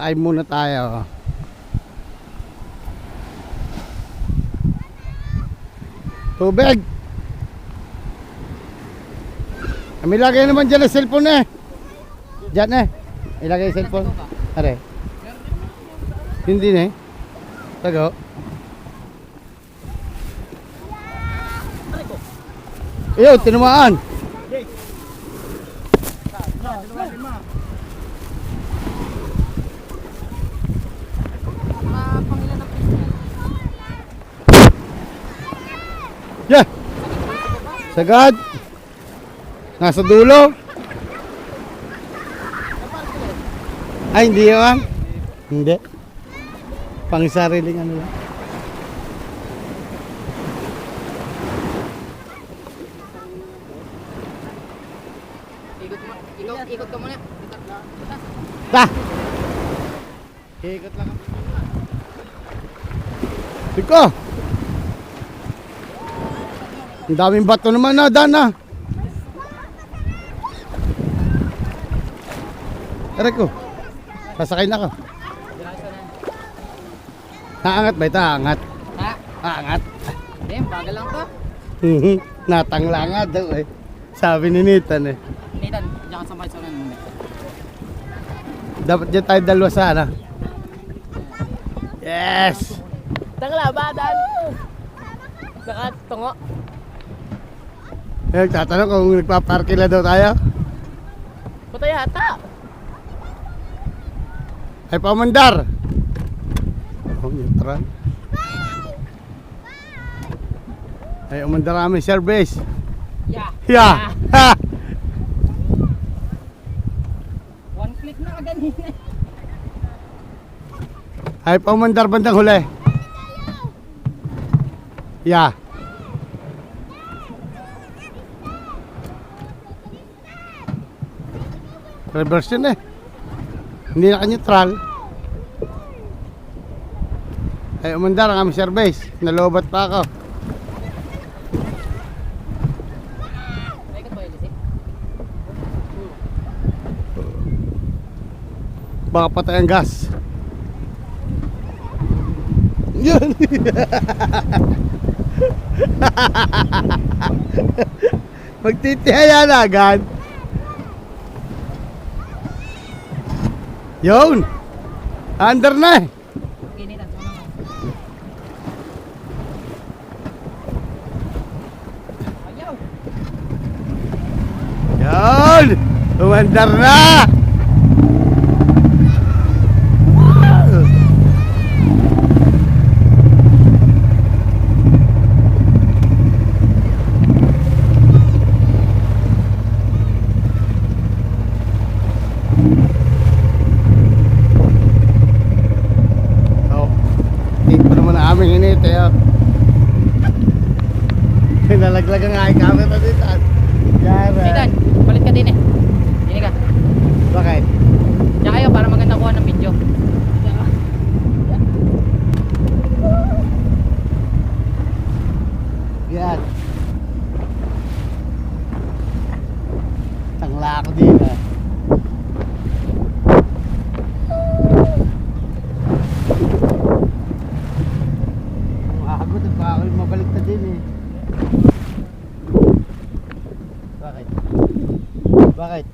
Sakay muna tayo. Tubig. Kami lagay naman dyan ang cellphone eh. Dyan eh. Ilagay yung cellphone. Are. Hindi na eh. Tago. Iyo, tinumaan. Yeah. Sagad. Nasa dulo. Ay, hindi yan. Hindi. Pang sariling ano lang. Ikot ka muna. Ta. Ikot lang. Tiko. Ang daming bato naman na, Dan na. Aray ko. Sasakay na ako. Naangat ba ito? Angat. Ha? Angat. Hindi, bagal lang to. Natangla daw eh. Sabi ni Nathan eh. Nathan, diyan ka sa may sunan muna. Dapat dyan tayo dalawa sana. Yes! Tangla ba, Dan? Nakatungo. Eh, tatanong kung nagpaparkila daw tayo. Puta yata. Ay, pamandar! Oh, neutral. Ay, umandar kami service. Yeah. Yeah! Ha! One click na kaganina. Ay, pamandar bandang huli. Yeah. Reverse yun eh. Hindi naka-neutral. Ay, umandar ang aming service. Nalobat pa ako. Ikot ba yung lisik? Baka patay ang gas. Yun. Magtitihaya na agad. Yun. Under na eh. Okay, Nathan, sunan mo. Ayaw. Yun. Umandar na. Aming init eh. Nalaglag ang aking camera dito. Nathan, palit ka din eh. Dini ka. Bakit? Diyan kayo para maganda kuha ng video. Yan. Tangla ako dito. Makakagod at baka ako mabalik na din eh. Bakit? Bakit?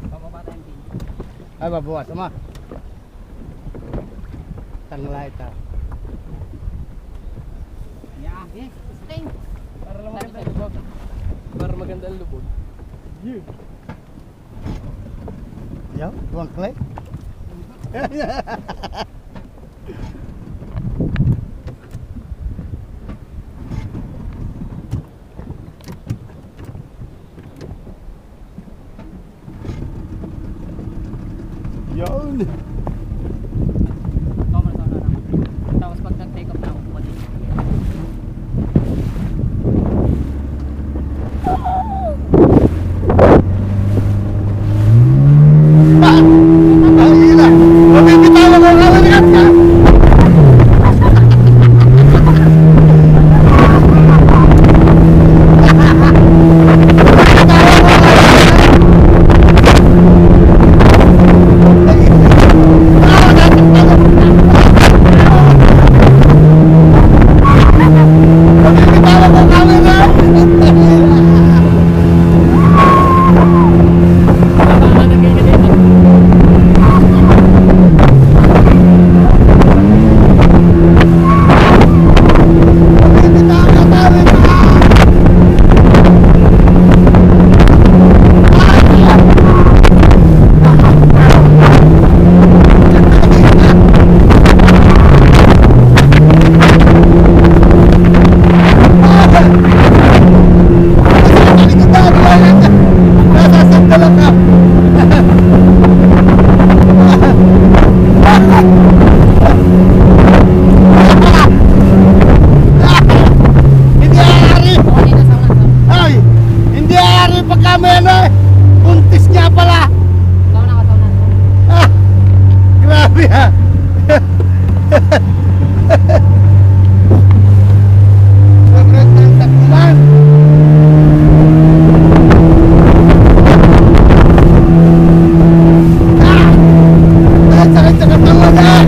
Pababa tayong video. Ay, babawas ama. Tangla ito. Yeah. Eh, stay. Para lang maganda ang lubog. Para maganda ang lubog. Yeah. Yo, tuwang clay. Yun. Tapos pag nag-take off na ako, pwede. Ay, ina. Mabibitawan ko ang kawalikat ka. may ano eh. Buntis nga pala. Ikaw na. Ah, grabe ah. Sobrang tantak naman. Ah! Ang sakit sa katawan ah!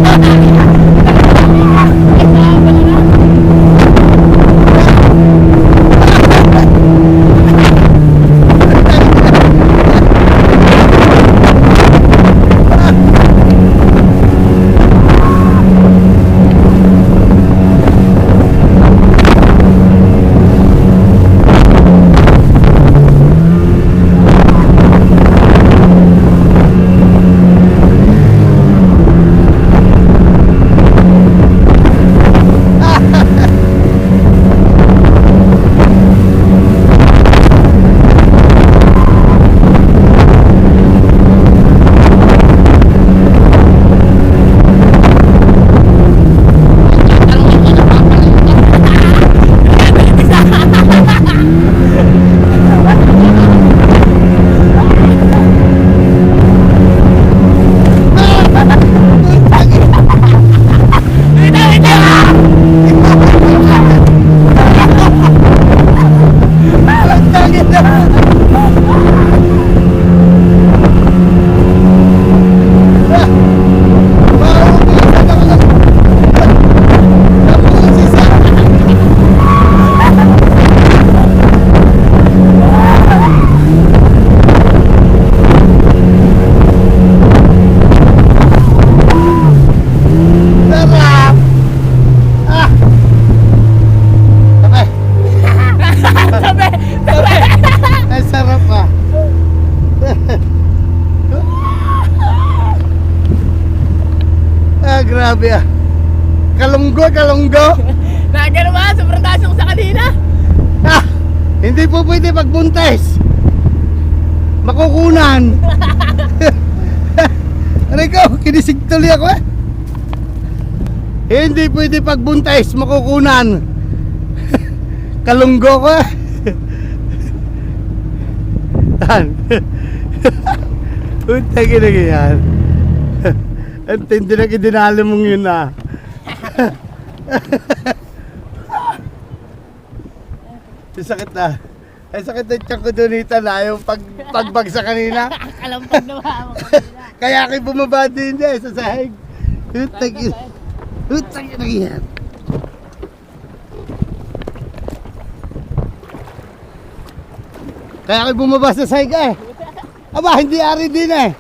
Ang sarap ah. Ah, grabe ah. Kalunggo. Nakagano ba? Sobrang taas yung sa kanina. Ah, hindi po pwede pagbuntis. Makukunan. Ano ikaw? Kinisig tuloy ako eh. Hindi pwede pagbuntis. Makukunan. Kalunggo ko eh. Tan. Utang ina yan. Ang tindi na idinalo mong yun ah. Ang sakit na. Ang sakit na tiyan ko doon na yung pagbagsa kanina. Kalampag na ba ako? Kaya ako'y bumaba din eh sa sahig. Utang ina yan. Kaya ako'y bumaba sa sahig eh. Aba, hindi ari din eh.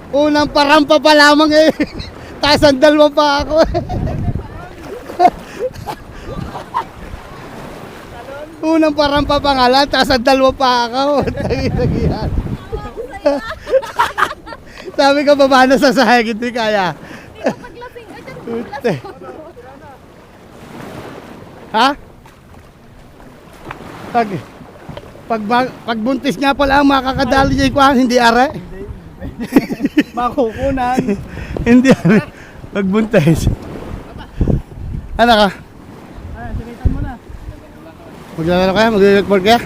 Unang parampa pa lamang eh. Taas ang dalawa pa ako eh. Unang parampa pa nga lang, taas ang dalawa pa ako. Tagi-tagihan. Sabi ko, baba na sa sahig, hindi kaya. Ute. Ha? Pag buntis nga pala ang makakadali niya ikuhan, hindi are. Makukunan. Hindi are. Pag buntis. Ano ka? Ay, sinitan mo na. Maglalaro kaya? Mag-record kaya?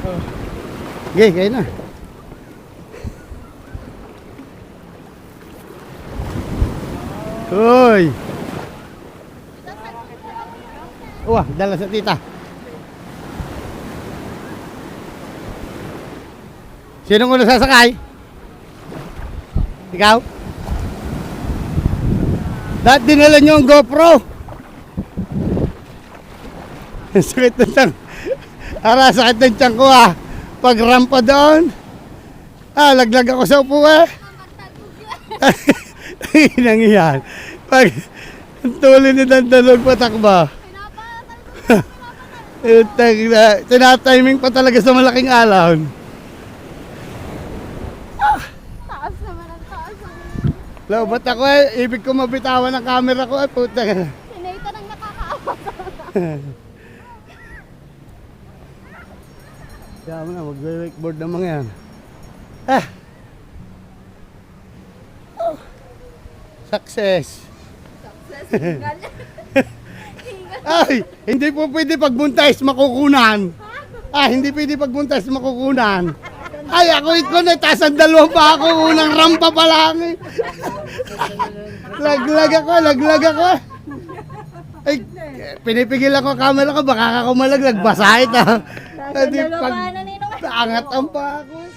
Okay, kayo na. Uy! Wah, dala sa tita. Sinong una sasakay? Ikaw? Dahil dinala niyo ang GoPro. Sakit ng tiyan. Ara, sakit ng tiyan ko ah. Pag rampa doon. Ah, laglag ako sa upo eh. Inang iyan. Pag tuloy ni Dandalog patakba. Tinatiming pa talaga sa malaking alon. Taas naman ang taas. Law, ba't ako eh? Ibig ko mabitawan ng camera ko eh. Puta ka na. Sinayta nang nakakaawa. Kaya mo na, mag-wakeboard na mga yan. Ah! Oh. Success! Hingal. Ay! Hindi po pwede pagbuntis, makukunan! Ah, hindi pwede pagbuntis, makukunan! Ay, ako ito na, taas ang dalawa pa ako, unang rampa pa lang eh. Laglag ako. Ay, pinipigil ako camera ko, baka ako malaglag, basahit ah. Nasa dalawa pa na ninong. Angat ang pa ako eh.